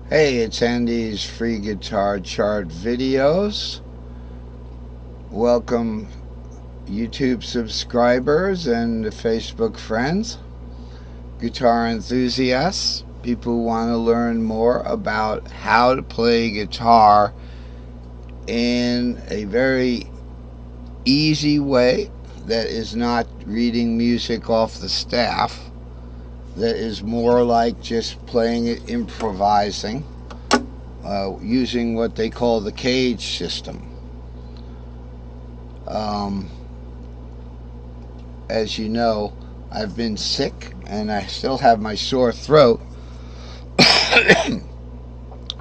Hey, it's Andy's free guitar chart videos. Welcome YouTube subscribers and Facebook friends, guitar enthusiasts, people who want to learn more about how to play guitar in a very easy way that is not reading music off the staff, that is more like just playing it, improvising, using what they call the cage system. As you know, I've been sick and I still have my sore throat.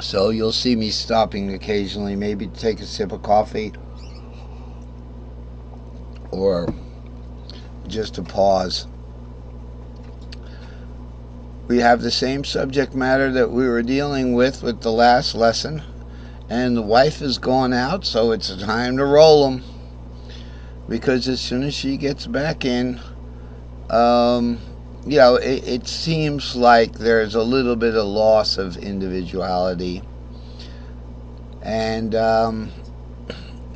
So you'll see me stopping occasionally, maybe to take a sip of coffee or just to pause. We have the same subject matter that we were dealing with the last lesson, and the wife is gone out, so it's time to roll them, because as soon as she gets back in, it seems like there's a little bit of loss of individuality, and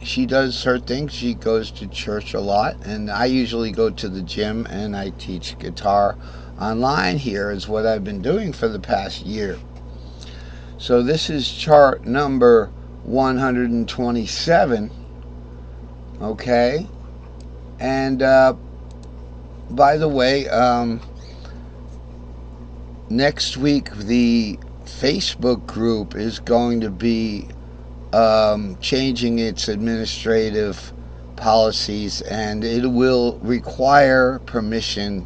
she does her thing. She goes to church a lot, and I usually go to the gym and I teach guitar online. Here is what I've been doing for the past year. So this is chart number 127, okay? And by the way, next week the Facebook group is going to be changing its administrative policies, and it will require permission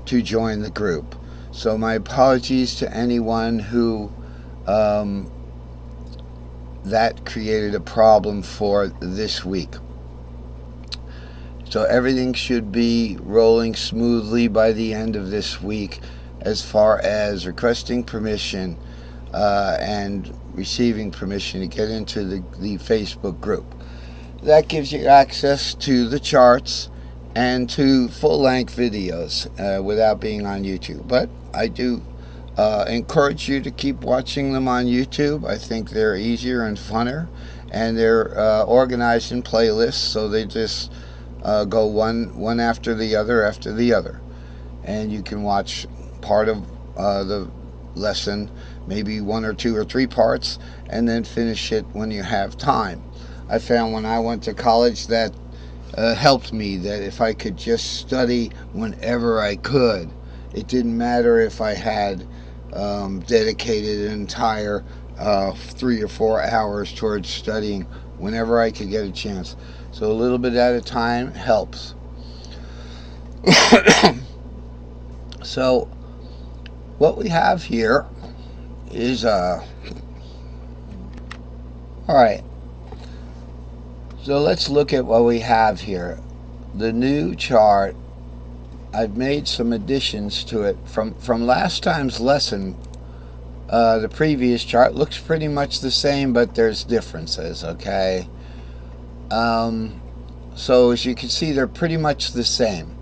to join the group. So my apologies to anyone who that created a problem for this week. So everything should be rolling smoothly by the end of this week as far as requesting permission and receiving permission to get into the Facebook group. That gives you access to the charts and to full-length videos without being on YouTube. But I do encourage you to keep watching them on YouTube. I think they're easier and funner, and they're organized in playlists, so they just go one after the other, and you can watch part of the lesson, maybe 1 or 2 or 3 parts, and then finish it when you have time. I found when I went to college that helped me, that if I could just study whenever I could, it didn't matter if I had dedicated an entire 3 or 4 hours towards studying whenever I could get a chance. So a little bit at a time helps. So what we have here is alright, so let's look at what we have here. The new chart, I've made some additions to it from last time's lesson. The previous chart looks pretty much the same, but there's differences, okay? So as you can see, they're pretty much the same,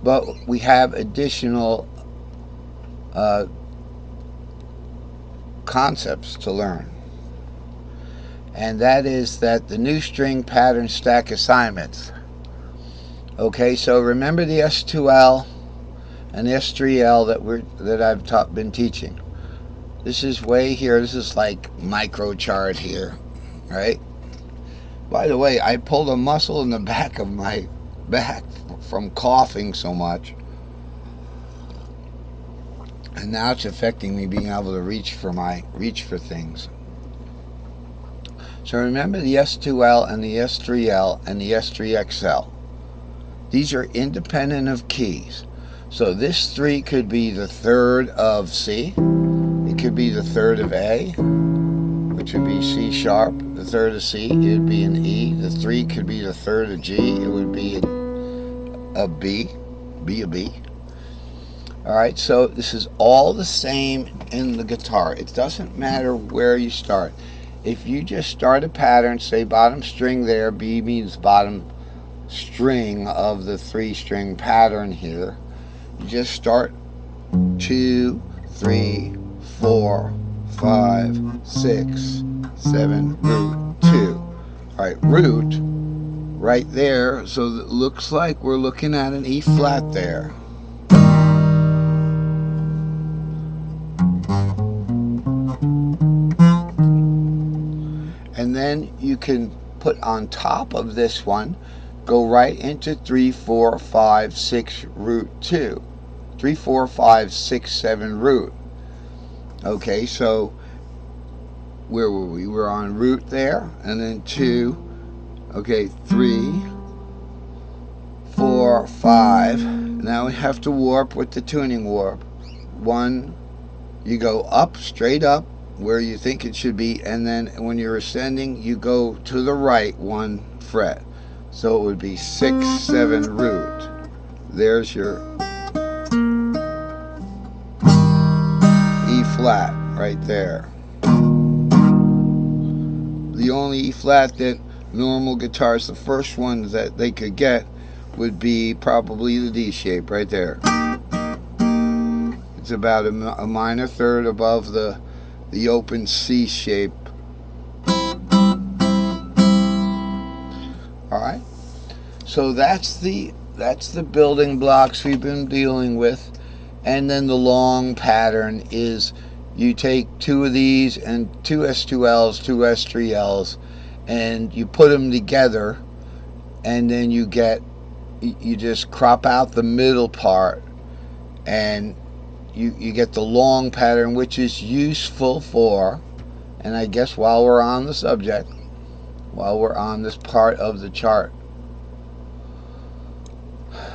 but we have additional concepts to learn, and that is that the new string pattern stack assignments. Okay, so remember the S2L and S3L that I've been teaching. This is way here. This is like micro chart here, right? By the way, I pulled a muscle in the back of my back from coughing so much, and now it's affecting me being able to reach for things. So remember the S2L and the S3L and the S3XL. These are independent of keys. So this 3 could be the 3rd of C. It could be the 3rd of A, which would be C sharp. The 3rd of C, it would be an E. The 3 could be the 3rd of G. It would be a B. Alright, so this is all the same in the guitar. It doesn't matter where you start. If you just start a pattern, say bottom string there, B means bottom string of the 3-string pattern here. You just start 2, 3, 4, 5, 6, 7, root 2. Alright, root right there, so it looks like we're looking at an E flat there. And then you can put on top of this one, go right into 3, 4, 5, 6, root 2. 3, 4, 5, 6, 7, root. Okay, so where were we? We're on root there, and then 2, okay, 3, 4, 5. Now we have to warp with the tuning warp. 1, you go up, straight up, where you think it should be, and then when you're ascending, you go to the right 1 fret. So it would be 6, 7, root. There's your E flat right there. The only E flat that normal guitars, the first ones that they could get, would be probably the D shape right there. It's about a minor third above the open C shape. Alright, so that's the building blocks we've been dealing with. And then the long pattern is you take 2 of these and 2 S2Ls, 2 S3Ls, and you put them together, and then you just crop out the middle part, and you get the long pattern, which is useful for, and I guess while we're on the subject, while we're on this part of the chart.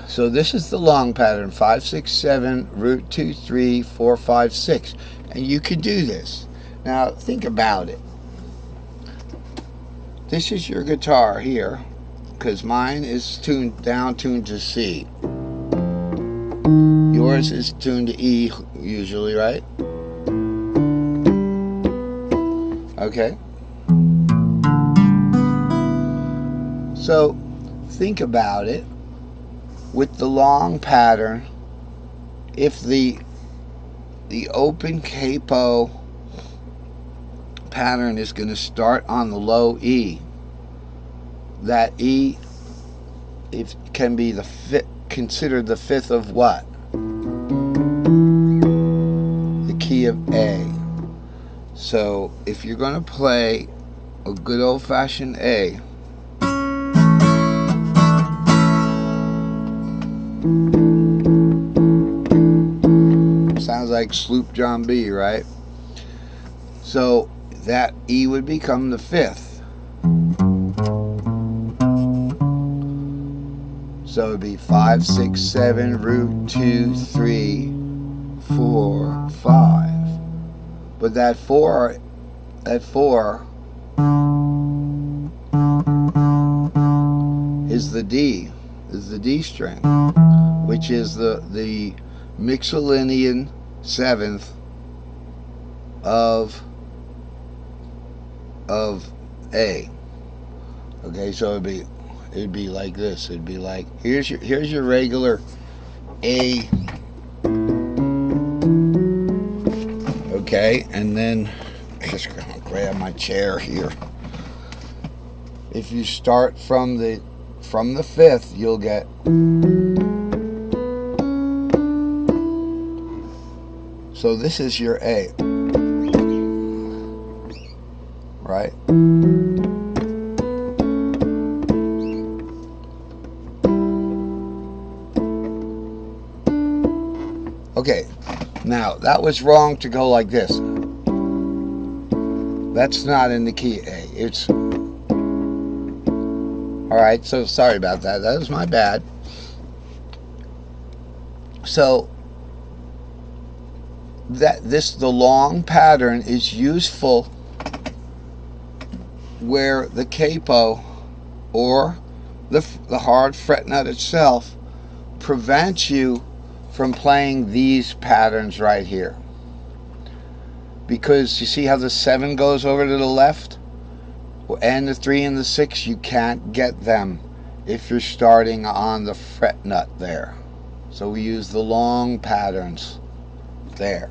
So this is the long pattern, 5, 6, 7, root 2, 3, 4, 5, 6. And you could do this. Now think about it. This is your guitar here, because mine is tuned to C. Yours is tuned to E usually, right? Okay. So think about it. With the long pattern, if the open capo pattern is going to start on the low E, that E can be considered the fifth of what? The key of A. So if you're going to play a good old-fashioned A, sounds like Sloop John B, right? So that E would become the fifth. So it'd be 5, 6, 7, root 2, 3, 4, 5. But that 4 is the D, string, which is the Mixolydian seventh of A. Okay, so it'd be like this. It'd be like, here's your regular A. Okay, and then just gonna grab my chair here. If you start from the fifth, you'll get so this is your A, right? Okay, now that was wrong to go like this. That's not in the key A. It's alright, so sorry about that. That was my bad. So the long pattern is useful where the capo or the hard fret nut itself prevents you from playing these patterns right here, because you see how the 7 goes over to the left and the 3 and the 6, you can't get them if you're starting on the fret nut there. So we use the long patterns there.